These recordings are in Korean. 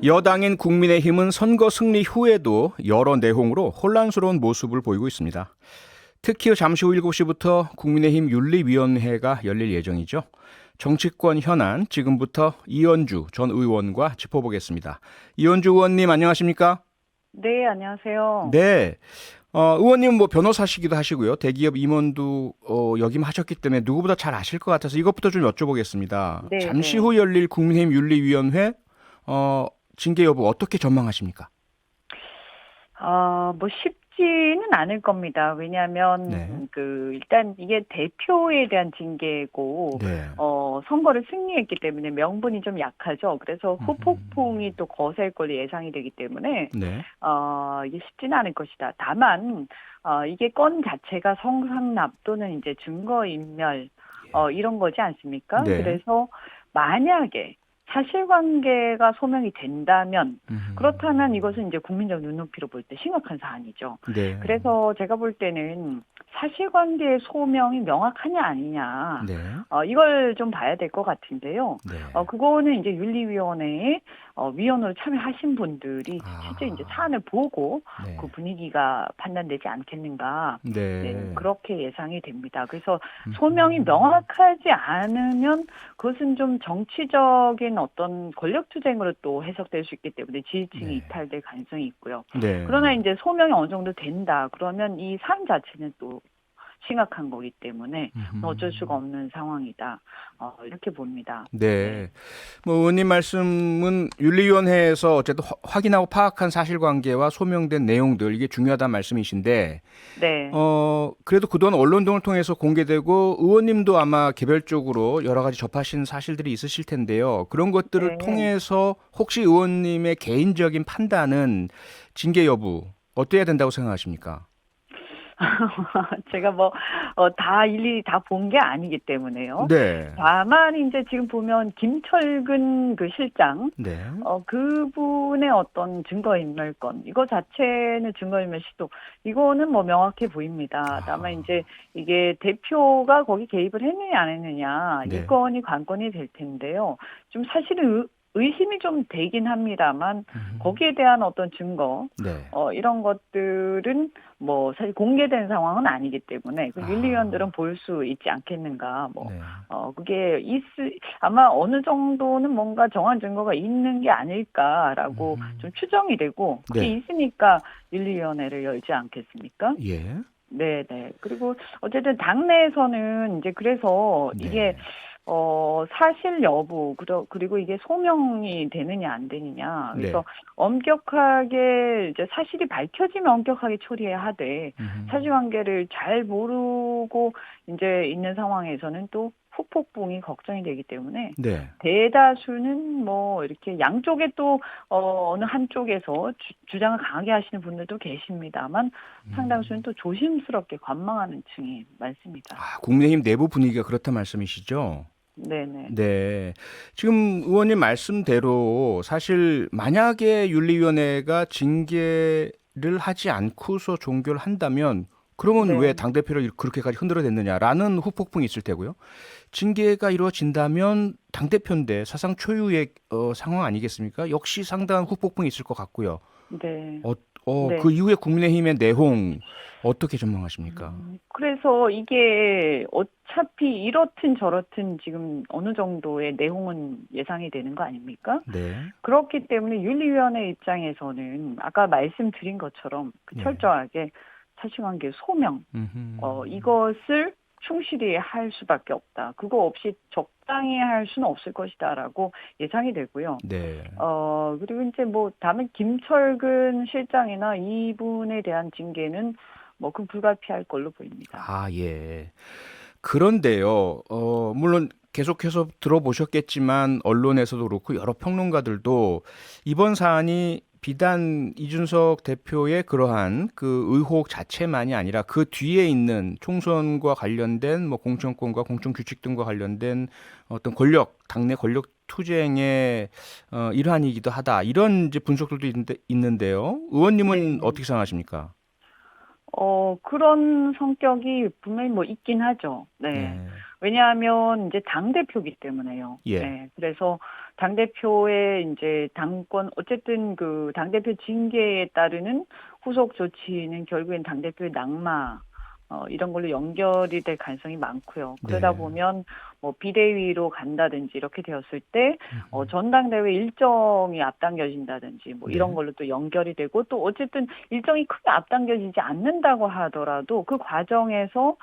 여당인 국민의힘은 선거 승리 후에도 여러 내홍으로 혼란스러운 모습을 보이고 있습니다. 특히 잠시 후 7시부터 국민의힘 윤리위원회가 열릴 예정이죠. 정치권 현안 지금부터 이현주 전 의원과 짚어보겠습니다. 이현주 의원님 안녕하십니까? 네, 안녕하세요. 네. 의원님 뭐 변호사시기도 하시고요. 대기업 임원도 역임하셨기 때문에 누구보다 잘 아실 것 같아서 이것부터 좀 여쭤보겠습니다. 네, 잠시 네. 후 열릴 국민의힘 윤리위원회 징계 여부 어떻게 전망하십니까? 뭐 쉽지는 않을 겁니다. 네. 왜냐하면 일단 이게 대표에 대한 징계고 네. 선거를 승리했기 때문에 명분이 좀 약하죠. 그래서 음, 후폭풍이 또 거셀 걸로 예상이 되기 때문에 네. 이게 쉽지는 않을 것이다. 다만 이게 건 자체가 성상납 또는 이제 증거인멸 이런 거지 않습니까? 네. 그래서 만약에 사실관계가 소명이 된다면 그렇다면 이것은 이제 국민적 눈높이로 볼 때 심각한 사안이죠. 네. 그래서 제가 볼 때는 사실관계의 소명이 명확하냐 아니냐 네. 이걸 좀 봐야 될 것 같은데요. 네. 그거는 이제 윤리위원회에 위원으로 참여하신 분들이 실제 이제 아, 사안을 보고 네. 그 분위기가 판단되지 않겠는가. 네, 네. 그렇게 예상이 됩니다. 그래서 소명이 음, 명확하지 않으면 그것은 좀 정치적인 어떤 권력투쟁으로 또 해석될 수 있기 때문에 지지층이 네. 이탈될 가능성이 있고요. 네. 그러나 이제 소명이 어느 정도 된다. 그러면 이 사안 자체는 또 심각한 거기 때문에 어쩔 수가 음, 없는 상황이다. 이렇게 봅니다. 네. 네. 뭐 의원님 말씀은 윤리위원회에서 어쨌든 확인하고 파악한 사실관계와 소명된 내용들 이게 중요하다는 말씀이신데 네. 그래도 그동안 언론 등을 통해서 공개되고 의원님도 아마 개별적으로 여러 가지 접하신 사실들이 있으실 텐데요. 그런 것들을 네. 통해서 혹시 의원님의 개인적인 판단은 징계 여부 어때야 된다고 생각하십니까? 제가 다 일일이 다 본 게 아니기 때문에요. 네. 다만, 이제 지금 보면 김철근 그 실장, 네. 그분의 어떤 증거인멸건, 이거 자체는 증거인멸 시도, 이거는 뭐 명확해 보입니다. 다만 아, 이제 이게 대표가 거기 개입을 했느냐, 안 했느냐, 이 네. 건이 관건이 될 텐데요. 좀 사실은 의심이 좀 되긴 합니다만, 음, 거기에 대한 어떤 증거, 네. 이런 것들은 뭐 사실 공개된 상황은 아니기 때문에 그 아, 윤리위원들은 볼 수 있지 않겠는가. 네. 그게 아마 어느 정도는 뭔가 정한 증거가 있는 게 아닐까라고 좀 음, 추정이 되고 그게 네. 있으니까 윤리위원회를 열지 않겠습니까? 예. 네네. 그리고 어쨌든 당내에서는 이제 그래서 이게 네. 사실 여부, 그리고 이게 소명이 되느냐, 안 되느냐. 그래서 네. 엄격하게, 이제 사실이 밝혀지면 엄격하게 처리해야 하되, 음, 사실관계를 잘 모르고 이제 있는 상황에서는 또 후폭풍이 걱정이 되기 때문에, 네. 대다수는 뭐, 이렇게 양쪽에 또, 어느 한쪽에서 주장을 강하게 하시는 분들도 계십니다만, 상당수는 또 조심스럽게 관망하는 층이 많습니다. 아, 국민의힘 내부 분위기가 그렇다 말씀이시죠? 네네. 네. 지금 의원님 말씀대로 사실 만약에 윤리위원회가 징계를 하지 않고서 종결을 한다면 그러면 왜 네. 당대표를 그렇게까지 흔들어댔느냐라는 후폭풍이 있을 테고요. 징계가 이루어진다면 당대표인데 사상 초유의 상황 아니겠습니까? 역시 상당한 후폭풍이 있을 것 같고요. 네. 어, 그 네. 이후에 국민의힘의 내홍 어떻게 전망하십니까? 그래서 이게 어차피 이렇든 저렇든 지금 어느 정도의 내용은 예상이 되는 거 아닙니까? 네. 그렇기 때문에 윤리위원회 입장에서는 아까 말씀드린 것처럼 예. 철저하게 사실관계 소명, 음. 이것을 충실히 할 수밖에 없다. 그거 없이 적당히 할 수는 없을 것이다라고 예상이 되고요. 네. 그리고 이제 뭐 다음에 김철근 실장이나 이분에 대한 징계는 뭐 그 불가피할 걸로 보입니다. 아, 예. 그런데요, 물론 계속해서 들어보셨겠지만, 언론에서도 그렇고, 여러 평론가들도 이번 사안이 비단 이준석 대표의 그러한 그 의혹 자체만이 아니라 그 뒤에 있는 총선과 관련된 뭐 공천권과 공천규칙 등과 관련된 어떤 당내 권력 투쟁의 일환이기도 하다. 이런 이제 분석들도 있는데요. 의원님은 네. 어떻게 생각하십니까? 그런 성격이 분명히 뭐 있긴 하죠. 네. 네. 왜냐하면 이제 당대표기 때문에요. 예. 네. 그래서 당대표의 이제 당권, 어쨌든 그 당대표 징계에 따르는 후속 조치는 결국엔 당대표의 낙마, 이런 걸로 연결이 될 가능성이 많고요. 그러다 네. 보면 뭐 비대위로 간다든지 이렇게 되었을 때, 음흠. 전당대회 일정이 앞당겨진다든지 뭐 이런 네. 걸로 또 연결이 되고 또 어쨌든 일정이 크게 앞당겨지지 않는다고 하더라도 그 과정에서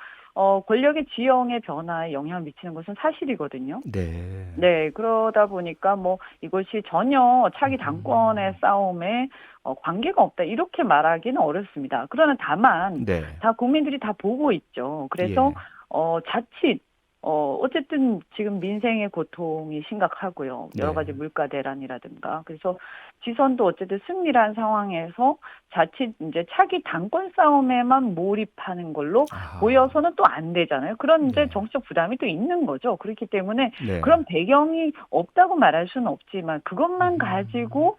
권력의 지형의 변화에 영향을 미치는 것은 사실이거든요. 네. 네, 그러다 보니까 뭐 이것이 전혀 차기 당권의 싸움에 관계가 없다 이렇게 말하기는 어렵습니다. 그러나 다만 네. 다 국민들이 다 보고 있죠. 그래서 예. 자칫 어쨌든 지금 민생의 고통이 심각하고요. 여러 네. 가지 물가 대란이라든가. 그래서 지선도 어쨌든 승리한 상황에서 자칫 이제 차기 당권 싸움에만 몰입하는 걸로 아하. 보여서는 또 안 되잖아요. 그런 이제 네. 정치적 부담이 또 있는 거죠. 그렇기 때문에 네. 그런 배경이 없다고 말할 수는 없지만 그것만 가지고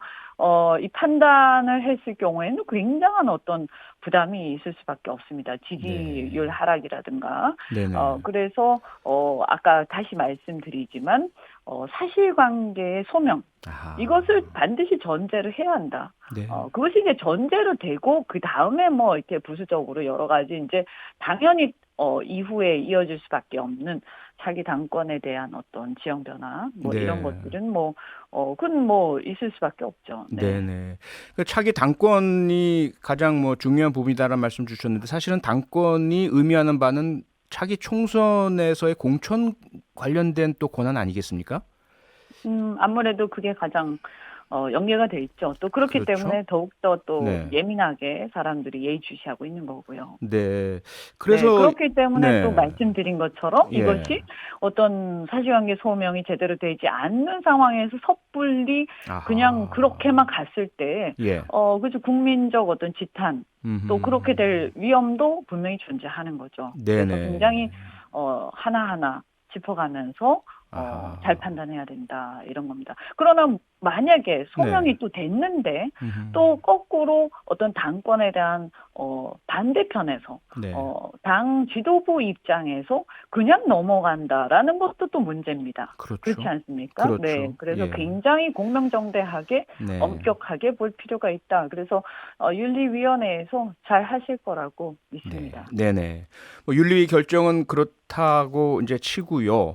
이 판단을 했을 경우에는 굉장한 어떤 부담이 있을 수밖에 없습니다. 지지율 네. 하락이라든가. 네네. 그래서 아까 다시 말씀드리지만 사실관계의 소명 아하. 이것을 반드시 전제를 해야 한다. 네. 그것이 이제 전제로 되고 그 다음에 뭐 이렇게 부수적으로 여러 가지 이제 당연히 이후에 이어질 수밖에 없는 차기 당권에 대한 어떤 지형 변화 뭐 이런 네. 것들은 그건 뭐 있을 수밖에 없죠. 네. 네네. 그 차기 당권이 가장 뭐 중요한 부분이다라는 말씀 주셨는데 사실은 당권이 의미하는 바는 차기 총선에서의 공천 관련된 또 권한 아니겠습니까? 아무래도 그게 가장 연계가 돼 있죠. 또 그렇기 그렇죠. 때문에 더욱더 또 네. 예민하게 사람들이 예의주시하고 있는 거고요. 네. 네, 그래서 그렇기 때문에 또 네. 말씀드린 것처럼 예. 이것이 어떤 사실관계 소명이 제대로 되지 않는 상황에서 섣불리 그냥 아하. 그렇게만 갔을 때, 예. 그죠 국민적 어떤 지탄, 또 그렇게 될 위험도 분명히 존재하는 거죠. 그래서 네네. 굉장히 하나하나 짚어가면서 잘 아하. 판단해야 된다 이런 겁니다. 그러나 만약에 소명이 네. 또 됐는데 음흠. 또 거꾸로 어떤 당권에 대한 반대편에서 네. 당 지도부 입장에서 그냥 넘어간다라는 것도 또 문제입니다. 그렇지 그렇죠. 않습니까? 그렇죠. 네, 그래서 예. 굉장히 공명정대하게 네. 엄격하게 볼 필요가 있다. 그래서 윤리위원회에서 잘 하실 거라고 네. 믿습니다. 네네. 뭐 윤리 결정은 그렇다고 이제 치고요.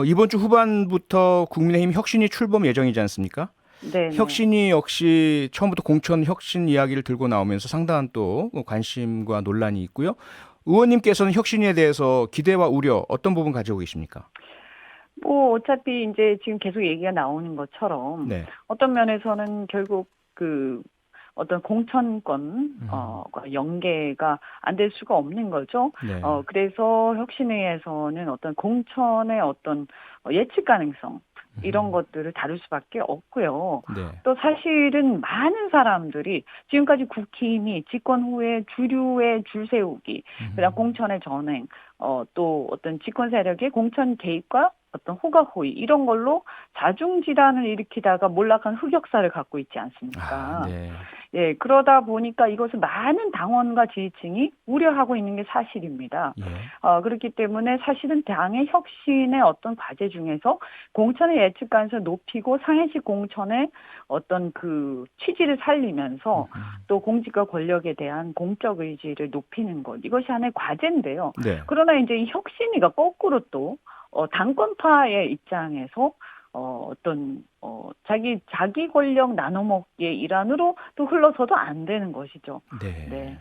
이번 주 후반부터 국민의힘 혁신이 출범 예정이지 않습니까? 네, 네. 혁신이 역시 처음부터 공천 혁신 이야기를 들고 나오면서 상당한 또 관심과 논란이 있고요. 의원님께서는 혁신에 대해서 기대와 우려 어떤 부분 가지고 계십니까? 뭐 어차피 이제 지금 계속 얘기가 나오는 것처럼 네. 어떤 면에서는 결국 그 어떤 공천권 과 연계가 안 될 수가 없는 거죠. 네. 그래서 혁신회에서는 어떤 공천의 어떤 예측 가능성 이런 것들을 다룰 수밖에 없고요. 네. 또 사실은 많은 사람들이 지금까지 국힘이 집권 후에 주류의 줄 세우기, 그다음 공천의 전횡, 또 어떤 집권 세력의 공천 개입과 어떤 호가호위 이런 걸로 자중질환을 일으키다가 몰락한 흑역사를 갖고 있지 않습니까? 네. 예, 그러다 보니까 이것을 많은 당원과 지지층이 우려하고 있는 게 사실입니다. 예. 그렇기 때문에 사실은 당의 혁신의 어떤 과제 중에서 공천의 예측 가능성을 높이고 상해식 공천의 어떤 그 취지를 살리면서 또 공직과 권력에 대한 공적 의지를 높이는 것 이것이 하나의 과제인데요. 네. 그러나 이제 이 혁신위가 거꾸로 또 당권파의 입장에서 어떤 자기 권력 나눠먹기의 일환으로 또 흘러서도 안 되는 것이죠. 네. 네.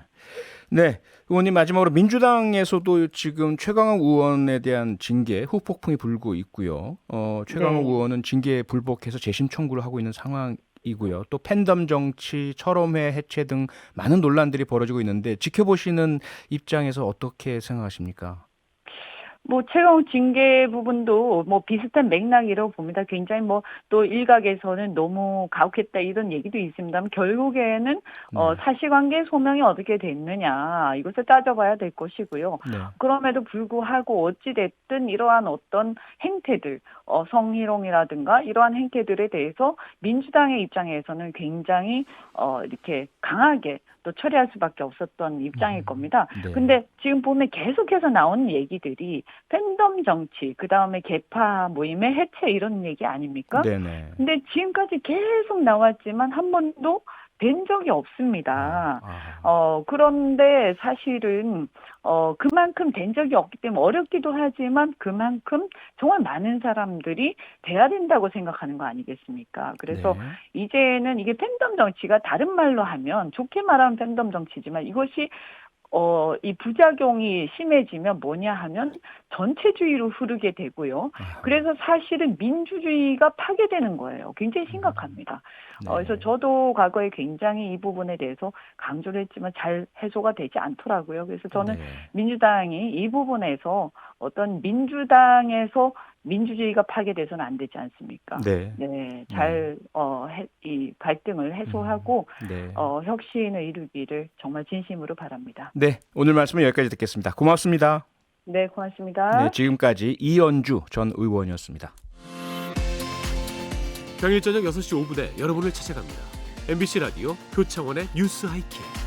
네. 의원님 마지막으로 민주당에서도 지금 최강욱 의원에 대한 징계 후폭풍이 불고 있고요. 최강욱 네. 의원은 징계에 불복해서 재심 청구를 하고 있는 상황이고요. 또 팬덤 정치, 철험회 해체 등 많은 논란들이 벌어지고 있는데 지켜보시는 입장에서 어떻게 생각하십니까? 뭐 최강 징계 부분도 뭐 비슷한 맥락이라고 봅니다. 굉장히 뭐 또 일각에서는 너무 가혹했다 이런 얘기도 있습니다만 결국에는 네. 사실관계 소명이 어떻게 됐느냐 이것을 따져봐야 될 것이고요. 네. 그럼에도 불구하고 어찌 됐든 이러한 어떤 행태들, 성희롱이라든가 이러한 행태들에 대해서 민주당의 입장에서는 굉장히 이렇게 강하게 또 처리할 수밖에 없었던 입장일 겁니다. 네. 근데 지금 보면 계속해서 나오는 얘기들이 팬덤 정치, 그 다음에 계파 모임의 해체 이런 얘기 아닙니까? 네네. 근데 지금까지 계속 나왔지만 한 번도 된 적이 없습니다. 그런데 사실은, 그만큼 된 적이 없기 때문에 어렵기도 하지만 그만큼 정말 많은 사람들이 돼야 된다고 생각하는 거 아니겠습니까? 그래서 네. 이제는 이게 팬덤 정치가 다른 말로 하면 좋게 말하면 팬덤 정치지만 이것이 이 부작용이 심해지면 뭐냐 하면 전체주의로 흐르게 되고요. 그래서 사실은 민주주의가 파괴되는 거예요. 굉장히 심각합니다. 네. 그래서 저도 과거에 굉장히 이 부분에 대해서 강조를 했지만 잘 해소가 되지 않더라고요. 그래서 저는 네. 민주당이 이 부분에서 어떤 민주당에서 민주주의가 파괴돼서는 안 되지 않습니까? 네. 네, 잘 이 갈등을 해소하고 네. 혁신을 이루기를 정말 진심으로 바랍니다. 네. 오늘 말씀은 여기까지 듣겠습니다. 고맙습니다. 네, 고맙습니다. 네, 지금까지 이연주 전 의원이었습니다. 평일 저녁 6시 5분에 여러분을 찾아갑니다. MBC 라디오 표창원의 뉴스 하이킥.